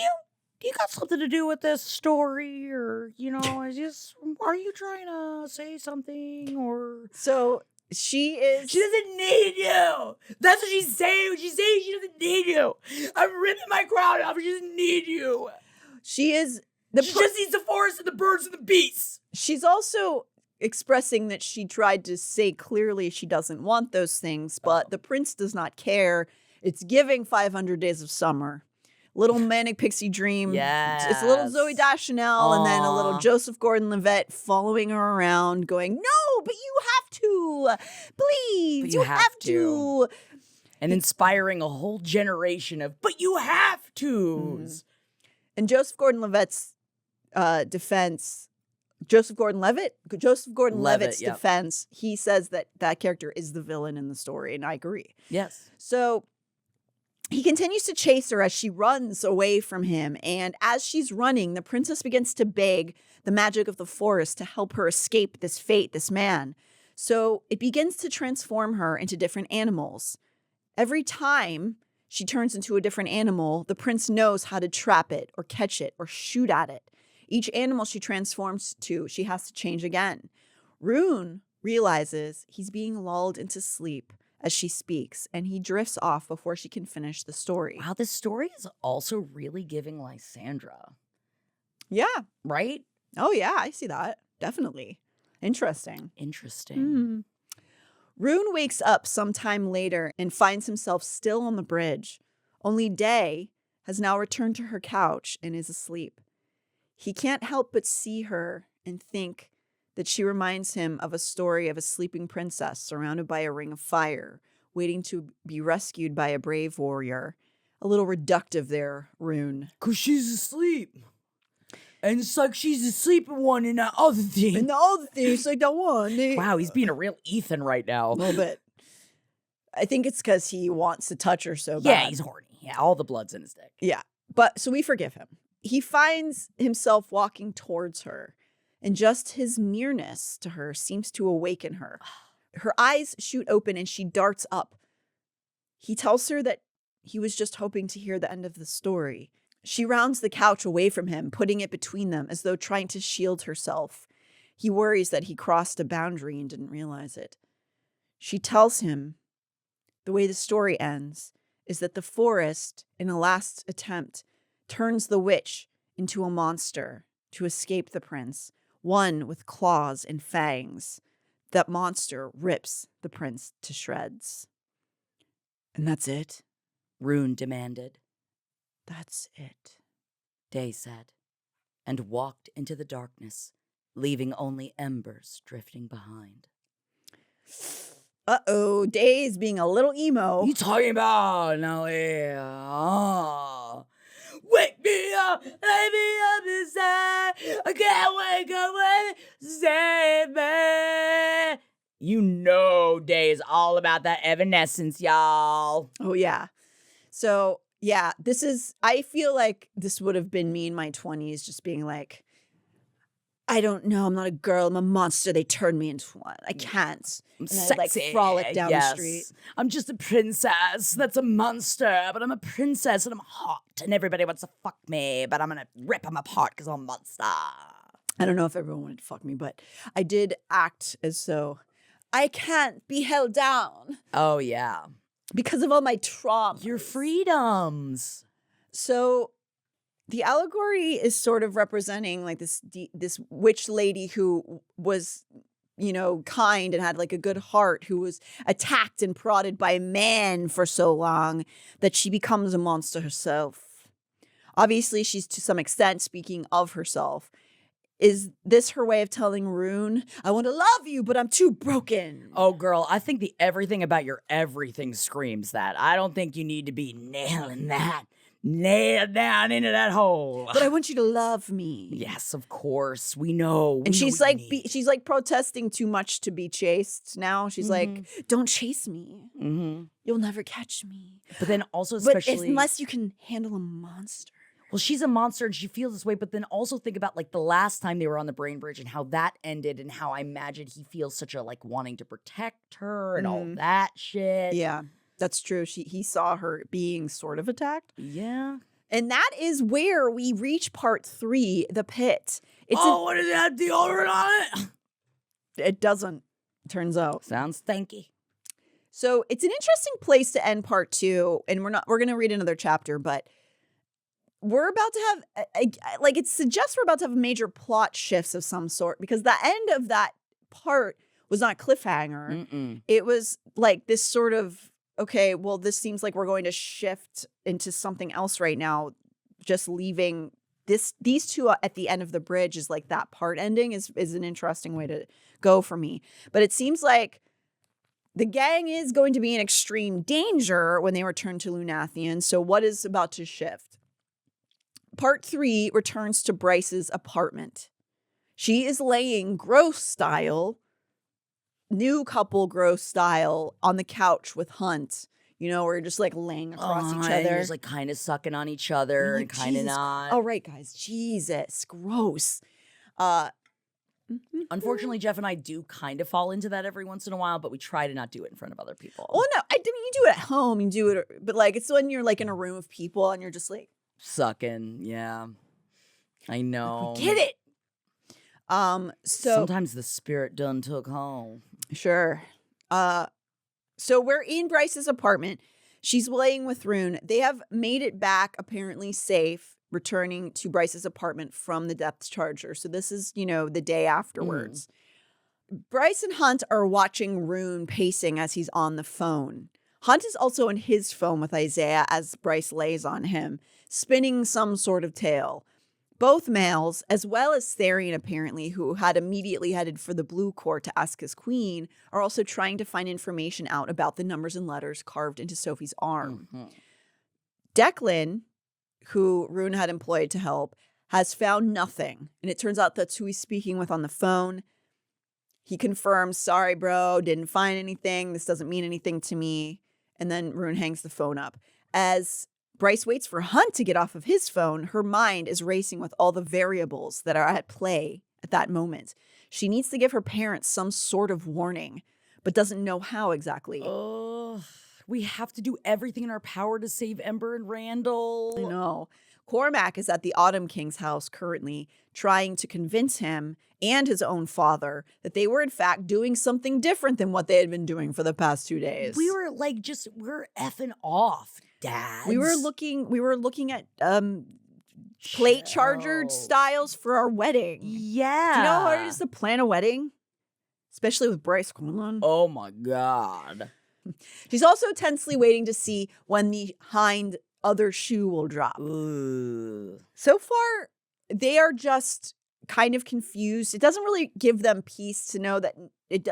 you got something to do with this story? Or, are you trying to say something? Or. So she doesn't need you. That's what she's saying. She's saying she doesn't need you. I'm ripping my crown off. She doesn't need you. She just needs the forest and the birds and the beasts. She's also expressing that she tried to say clearly she doesn't want those things, but the prince does not care. It's giving 500 Days of Summer. Little manic pixie dream. Yes. It's a little Zooey Deschanel and then a little Joseph Gordon-Levitt following her around going, no, but you have to. Please, But you have to. And inspiring a whole generation of, but you have to's. And Joseph Gordon-Levitt's defense, Joseph Gordon-Levitt's yep. defense, he says that character is the villain in the story, and I agree. Yes. So He continues to chase her as she runs away from him. And as she's running, the princess begins to beg the magic of the forest to help her escape this fate, this man. So it begins to transform her into different animals. Every time she turns into a different animal, the prince knows how to trap it or catch it or shoot at it. Each animal she transforms to, she has to change again. Rune realizes he's being lulled into sleep as she speaks, and he drifts off before she can finish the story. Wow, this story is also really giving Lysandra. Yeah. Right? Oh, yeah, I see that. Definitely. Interesting. Interesting. Rune wakes up sometime later and finds himself still on the bridge. Only Day has now returned to her couch and is asleep. He can't help but see her and think that she reminds him of a story of a sleeping princess surrounded by a ring of fire, waiting to be rescued by a brave warrior. A little reductive there, Rune. 'Cause she's asleep. And it's like she's the sleeping one in that other thing. And the other thing, it's like that one. Wow, he's being a real Ethan right now. A little bit. I think it's because he wants to touch her so bad. Yeah, he's horny. Yeah, all the blood's in his dick. Yeah, but so we forgive him. He finds himself walking towards her, and just his nearness to her seems to awaken her. Her eyes shoot open and she darts up. He tells her that he was just hoping to hear the end of the story. She rounds the couch away from him, putting it between them as though trying to shield herself. He worries that he crossed a boundary and didn't realize it. She tells him the way the story ends is that the forest, in a last attempt, turns the witch into a monster to escape the prince, one with claws and fangs. That monster rips the prince to shreds. And that's it? Rune demanded. That's it. Day said, and walked into the darkness, leaving only embers drifting behind. Uh-oh, Day's being a little emo. You talking about now? Wake me up, let me up inside. I can't wake up when save me. You know, Day is all about that evanescence, y'all. Oh, yeah. So, yeah, I feel like this would have been me in my 20s, just being like, I don't know, I'm not a girl, I'm a monster. They turned me into one. I can't. I'm And sexy. I like frolic down the street. I'm just a princess. That's a monster, but I'm a princess and I'm hot and everybody wants to fuck me, but I'm gonna rip them apart because I'm a monster. I don't know if everyone wanted to fuck me, but I did act as though I can't be held down. Oh, yeah. Because of all my trauma. Your freedoms. So the allegory is sort of representing like this witch lady who was, kind and had like a good heart, who was attacked and prodded by man for so long that she becomes a monster herself. Obviously, she's to some extent speaking of herself. Is this her way of telling Rune, I want to love you, but I'm too broken? Oh, girl, I think the everything about your everything screams that. I don't think you need to be nailing that. Nail down into that hole. But I want you to love me. Yes, of course. We know. And she's like, she's like protesting too much to be chased now. She's like, don't chase me. Mm-hmm. You'll never catch me. But then also, especially. But unless you can handle a monster. Well, she's a monster and she feels this way, but then also think about like the last time they were on the brain bridge and how that ended and how I imagine he feels such a like wanting to protect her and all that shit. Yeah, that's true. He saw her being sort of attacked. Yeah. And that is where we reach part 3, the pit. What does it have deodorant on it? It doesn't, turns out. Sounds stanky. So it's an interesting place to end part 2. And we're going to read another chapter, but we're about to have, it suggests we're about to have major plot shifts of some sort, because the end of that part was not a cliffhanger. Mm-mm. It was like this sort of, okay, well, this seems like we're going to shift into something else right now. Just leaving these two at the end of the bridge is like that part ending is an interesting way to go for me. But it seems like the gang is going to be in extreme danger when they return to Lunathian. So what is about to shift? Part 3 returns to Bryce's apartment. She is laying gross style, new couple gross style, on the couch with Hunt, You know, where you're just like laying across each And you're other. just like kind of sucking on each other and Like, kind of Jesus. not. All right, guys. Jesus. Gross. Unfortunately, Jeff and I do kind of fall into that every once in a while, but we try to not do it in front of other people. Well, no, I mean, you do it at home. You do it, but like it's when you're like in a room of people and you're just like Sucking, yeah. I know. get it. So Sometimes the spirit done took home. sure. So we're in Bryce's apartment. She's laying with Rune. They have made it back apparently safe, returning to Bryce's apartment from the depth charger. So this is, you know, the day afterwards. Bryce and Hunt are watching Rune pacing as he's on the phone. Hunt is also on his phone with Isaiah as Bryce lays on him, spinning some sort of tale. Both males, as well as Tharion apparently, who had immediately headed for the blue court to ask his queen, are also trying to find information out about the numbers and letters carved into Sophie's arm. Declan, who Rune had employed to help, has found nothing. And it turns out that's who he's speaking with on the phone. He confirms, sorry, bro, didn't find anything. This doesn't mean anything to me. And then Rune hangs the phone up. As Bryce waits for Hunt to get off of his phone, her mind is racing with all the variables that are at play at that moment. She needs to give her parents some sort of warning, but doesn't know how exactly. We have to do everything in our power to save Ember and Randall. I know. Cormac is at the Autumn King's house currently, trying to convince him and his own father that they were in fact doing something different than what they had been doing for the past 2 days. We were like, we're effing off, Dad. We were looking at plate charger styles for our wedding. Yeah. Do you know how hard it is to plan a wedding? Especially with Bryce Quinlan. Oh my God. She's also tensely waiting to see when the HIND other shoe will drop. Ooh. So far, they are just kind of confused. It doesn't really give them peace to know that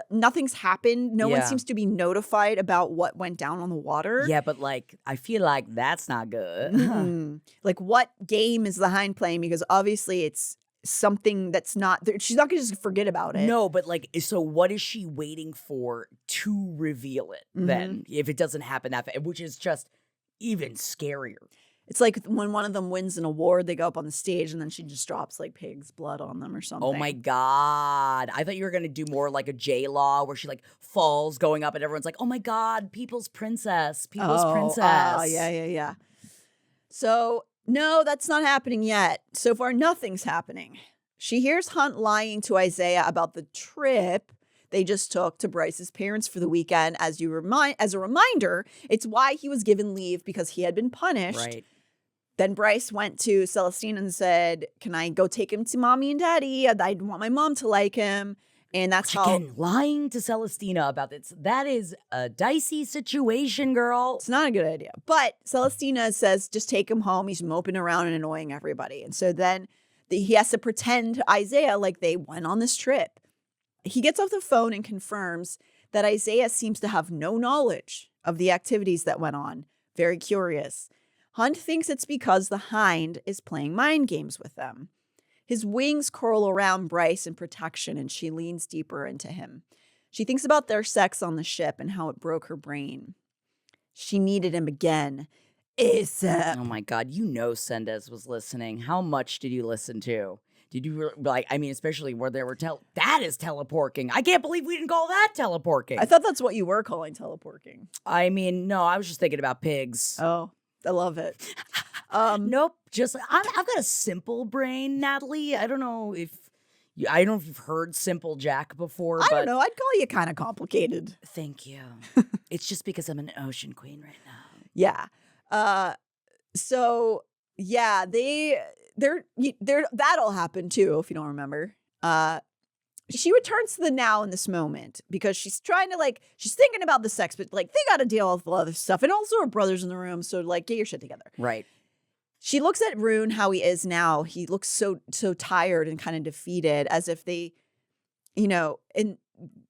nothing's happened. No one seems to be notified about what went down on the water. Yeah, but like, I feel like that's not good. Like, what game is the HIND playing? Because obviously it's something that's not, she's not going to just forget about it. No, but like, so what is she waiting for to reveal it then? If it doesn't happen that fast, which is just even scarier. It's like when one of them wins an award, they go up on the stage and then she just drops like pig's blood on them or something. Oh my God. I thought you were going to do more like a J-Law where she like falls going up and everyone's like, oh my God, people's princess, people's princess. Oh, yeah. So, no, that's not happening yet. So far, nothing's happening. She hears Hunt lying to Isaiah about the trip they just took to Bryce's parents for the weekend. As a reminder, it's why he was given leave, because he had been punished. Right. Then Bryce went to Celestine and said, can I go take him to mommy and daddy? I want my mom to like him. And that's how... Again, lying to Celestina about this. That is a dicey situation, girl. It's not a good idea. But Celestina says, just take him home. He's moping around and annoying everybody. And so then he has to pretend to Isaiah like they went on this trip. He gets off the phone and confirms that Isaiah seems to have no knowledge of the activities that went on. Very curious. Hunt thinks it's because the HIND is playing mind games with them. His wings curl around Bryce in protection, and she leans deeper into him. She thinks about their sex on the ship and how it broke her brain. She needed him again. ASAP. Oh my God, you know Sendez was listening. How much did you listen to? Did you like, I mean, especially where there were that is teleporking. I can't believe we didn't call that teleporking. I thought that's what you were calling teleporking. I mean, no, I was just thinking about pigs. Oh, I love it. Nope, just, I've got a simple brain, Natalie. I don't know if you've heard Simple Jack before. I don't know. I'd call you kind of complicated. Thank you. It's just because I'm an ocean queen right now. Yeah. So yeah, they're that'll happen too, if you don't remember. She returns to the now in this moment because she's trying to she's thinking about the sex, but like they got to deal with all other stuff, and also her brother's in the room, so like get your shit together. Right. She looks at Rune how he is now. He looks so tired and kind of defeated, as if they, and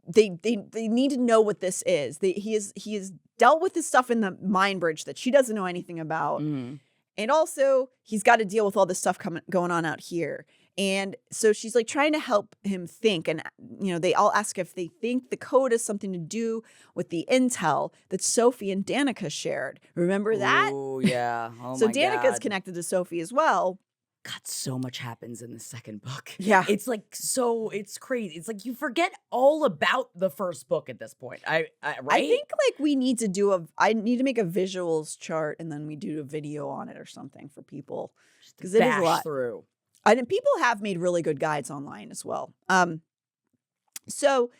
they need to know what this is. He is dealt with this stuff in the mind bridge that she doesn't know anything about. And also, he's got to deal with all this stuff going on out here. And so she's like trying to help him think. And, they all ask if they think the code has something to do with the intel that Sophie and Danica shared. Remember that? Oh, yeah. Oh, So my Danica's God. connected to Sophie as well. God, so much happens in the second book. Yeah. It's like, it's crazy. It's like you forget all about the first book at this point. Right? I think like we need to I need to make a visuals chart and then we do a video on it or something for people. Because it is a lot. Through. And people have made really good guides online as well. So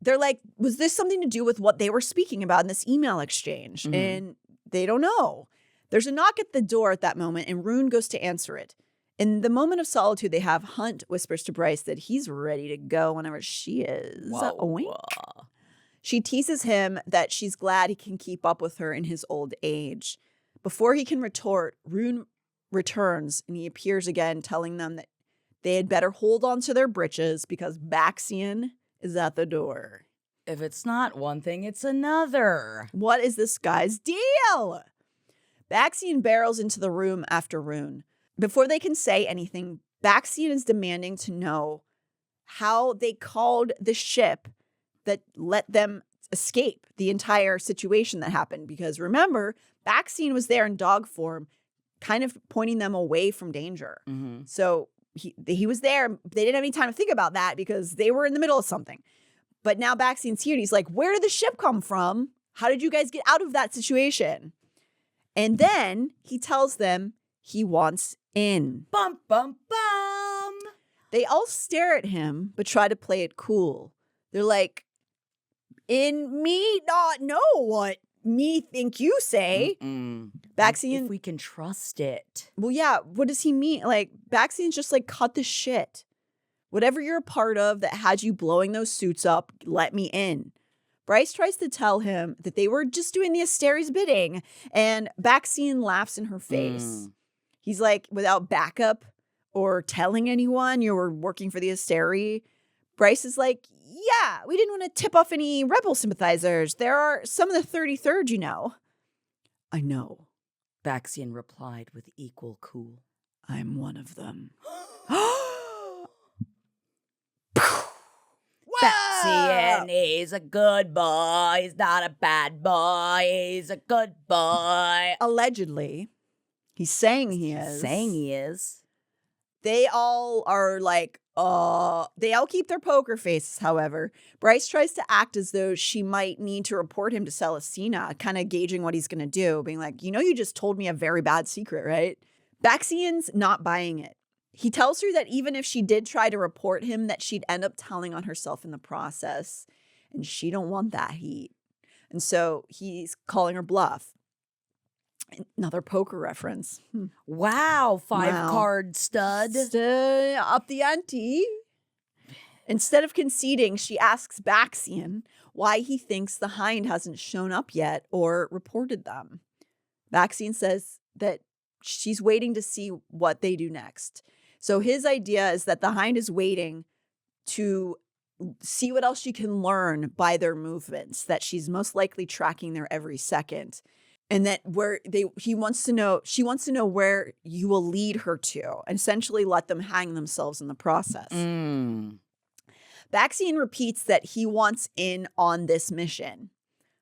they're like, was this something to do with what they were speaking about in this email exchange? Mhm. And they don't know. There's a knock at the door at that moment, and Rune goes to answer it. In the moment of solitude they have, Hunt whispers to Bryce that he's ready to go whenever she is. Whoa. A wink. She teases him that she's glad he can keep up with her in his old age. Before he can retort, Rune returns and he appears again, telling them that they had better hold on to their britches because Baxian is at the door. If it's not one thing, it's another. What is this guy's deal? Baxian barrels into the room after Rune. Before they can say anything, Baxian is demanding to know how they called the ship that let them escape the entire situation that happened. Because remember, Baxian was there in dog form, kind of pointing them away from danger. Mm-hmm. So he was there. They didn't have any time to think about that because they were in the middle of something. But now Baxian's here and he's like, where did the ship come from? How did you guys get out of that situation? And then he tells them he wants in. Bum, bum, bum. They all stare at him, but try to play it cool. They're like, in me not know what me think you say. Baxian. If we can trust it. Well, yeah. What does he mean? Like, Baxian's just like, cut the shit. Whatever you're a part of that had you blowing those suits up, let me in. Bryce tries to tell him that they were just doing the Asteri's bidding, and Baxian laughs in her face. He's like, without backup or telling anyone you were working for the Asteri, Bryce is like, yeah, we didn't want to tip off any rebel sympathizers. There are some of the 33rd, you know. I know. Baxian replied with equal cool. I'm one of them. Baxian is a good boy. He's not a bad boy. He's a good boy. Allegedly. He's saying he is. Saying he is. They all are like, they all keep their poker faces, however. Bryce tries to act as though she might need to report him to Celestina, kind of gauging what he's going to do, being like, you just told me a very bad secret, right? Baxian's not buying it. He tells her that even if she did try to report him, that she'd end up telling on herself in the process. And she don't want that heat. And so he's calling her bluff. Another poker reference. Wow, five-card stud. Up the ante. Instead of conceding, she asks Baxian why he thinks the Hind hasn't shown up yet or reported them. Baxian says that she's waiting to see what they do next. So his idea is that the Hind is waiting to see what else she can learn by their movements, that she's most likely tracking their every second. And that she wants to know where you will lead her to, and essentially let them hang themselves in the process. Baxian repeats that he wants in on this mission.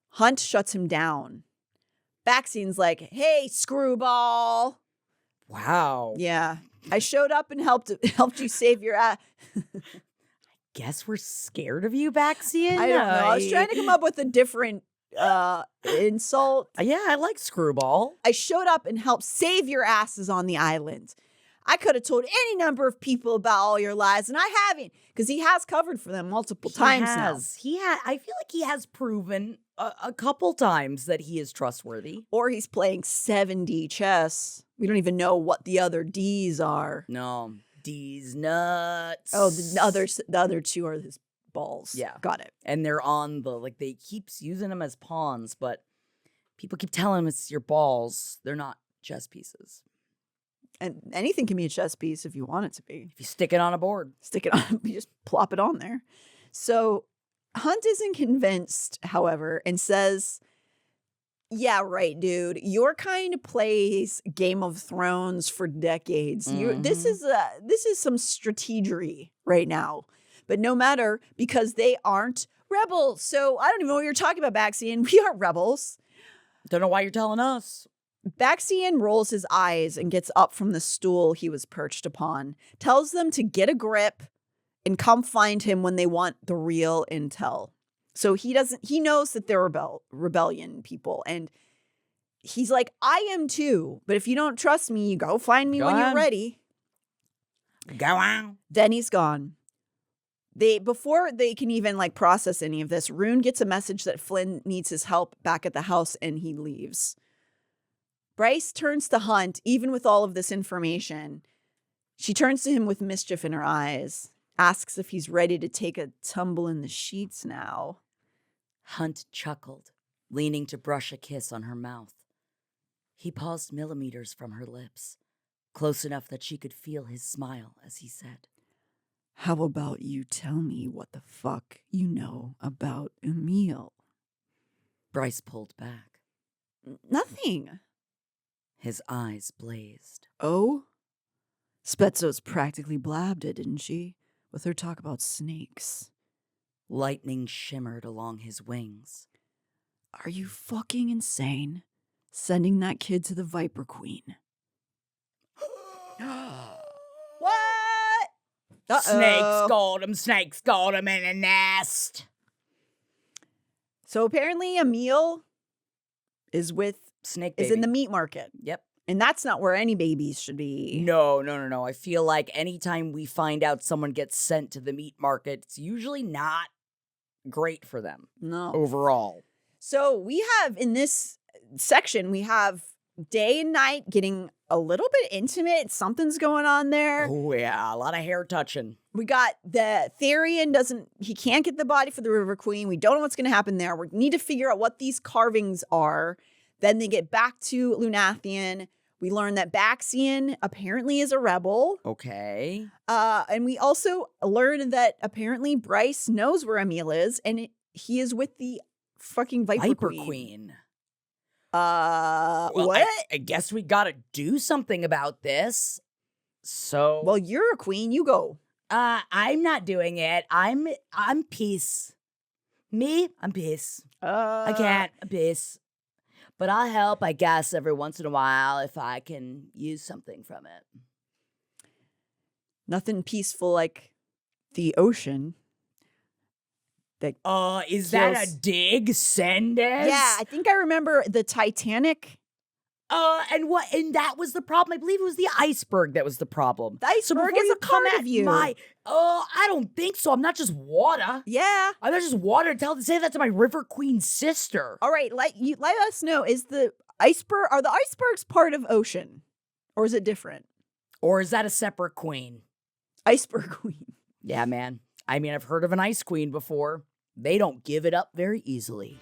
Hunt shuts him down. Baxian's like, hey, screwball. Wow. Yeah. I showed up and helped you save your ass. Guess we're scared of you, Baxian? I don't know. I was trying to come up with a different insult. Yeah, I like screwball. I showed up and helped save your asses on the island. I could have told any number of people about all your lies, and I haven't, because he has covered for them multiple times now. I feel like he has proven a couple times that he is trustworthy. Or he's playing 7D chess. We don't even know what the other Ds are. No, D's nuts. Oh, the other two are his balls. Yeah. Got it. And they're on they keeps using them as pawns, but people keep telling him it's your balls. They're not chess pieces. And anything can be a chess piece if you want it to be. If you stick it on a board. Stick it on, you just plop it on there. So Hunt isn't convinced, however, and says, Yeah, right, dude. Your kind plays Game of Thrones for decades. This is some strategery right now. But no matter, because they aren't rebels. So I don't even know what you're talking about, Baxian. We aren't rebels. Don't know why you're telling us. Baxian rolls his eyes and gets up from the stool he was perched upon, tells them to get a grip and come find him when they want the real intel. So he knows that they're rebellion people. And he's like, I am too. But if you don't trust me, you go find me when you're ready. Go on. Then he's gone. Before they can even like process any of this, Rune gets a message that Flynn needs his help back at the house and he leaves. Bryce turns to Hunt, even with all of this information. She turns to him with mischief in her eyes, asks if he's ready to take a tumble in the sheets now. Hunt chuckled, leaning to brush a kiss on her mouth. He paused millimeters from her lips, close enough that she could feel his smile as he said, "How about you tell me what the fuck you know about Emil?" Bryce pulled back. "Nothing." His eyes blazed. "Oh? Spetzo's practically blabbed it, didn't she? With her talk about snakes." Lightning shimmered along his wings. "Are you fucking insane? Sending that kid to the Viper Queen." What? Uh-oh. Snakes got him in a nest. So apparently Emil is with Snake baby. Is in the meat market. Yep. And that's not where any babies should be. No. I feel like anytime we find out someone gets sent to the meat market, it's usually not great for them. No. Overall. So we have, in this section, we have day and night getting a little bit intimate. Something's going on there. Oh, yeah. A lot of hair touching. We got the Tharion he can't get the body for the River Queen. We don't know what's going to happen there. We need to figure out what these carvings are. Then they get back to Lunathian. We learn that Baxian apparently is a rebel. Okay. And we also learn that apparently Bryce knows where Emil is, and he is with the fucking Viper Queen. Well, what? I guess we gotta do something about this. So. Well, you're a queen. You go. I'm not doing it. I'm peace. Me, I'm peace. I can't. I'm peace. But I'll help, I guess, every once in a while if I can use something from it. Nothing peaceful like the ocean. Is that a dig? Send it? Yeah, I think I remember the Titanic. And that was the problem. I believe it was the iceberg that was the problem. The iceberg is a part of you. I don't think so. I'm not just water. Yeah. I'm not just water. Say that to my River Queen sister. All right, let us know, are the icebergs part of ocean? Or is it different? Or is that a separate queen? Iceberg queen. Yeah, man. I mean, I've heard of an ice queen before. They don't give it up very easily.